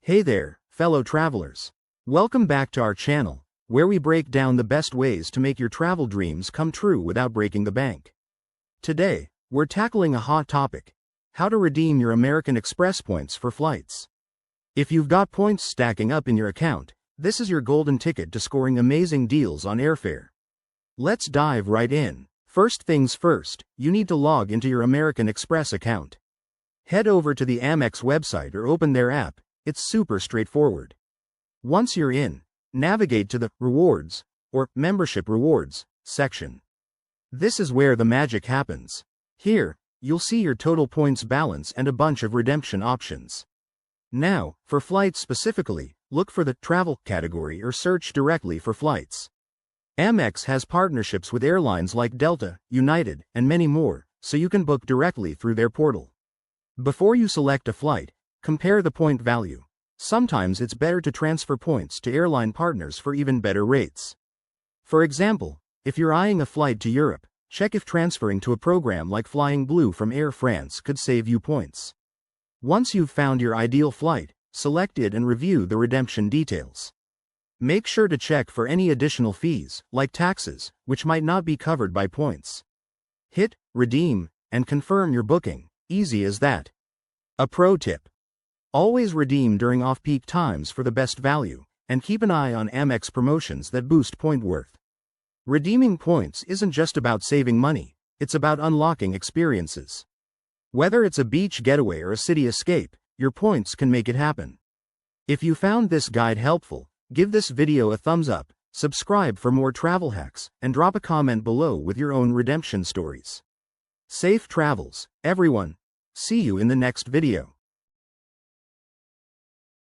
Hey there, fellow travelers. Welcome back to our channel, where we break down the best ways to make your travel dreams come true without breaking the bank. Today, we're tackling a hot topic: how to redeem your American Express points for flights. If you've got points stacking up in your account, this is your golden ticket to scoring amazing deals on airfare. Let's dive right in. First things first, you need to log into your American Express account. Head over to the Amex website or open their app. It's super straightforward. Once you're in, navigate to the Rewards, or Membership Rewards, section. This is where the magic happens. Here, you'll see your total points balance and a bunch of redemption options. Now, for flights specifically, look for the Travel category or search directly for flights. Amex has partnerships with airlines like Delta, United, and many more, so you can book directly through their portal. Before you select a flight, compare the point value. Sometimes it's better to transfer points to airline partners for even better rates. For example, if you're eyeing a flight to Europe, check if transferring to a program like Flying Blue from Air France could save you points. Once you've found your ideal flight, select it and review the redemption details. Make sure to check for any additional fees, like taxes, which might not be covered by points. Hit Redeem and confirm your booking. Easy as that. A pro tip: always redeem during off-peak times for the best value, and keep an eye on Amex promotions that boost point worth. Redeeming points isn't just about saving money, it's about unlocking experiences. Whether it's a beach getaway or a city escape, your points can make it happen. If you found this guide helpful, give this video a thumbs up, subscribe for more travel hacks, and drop a comment below with your own redemption stories. Safe travels, everyone. See you in the next video.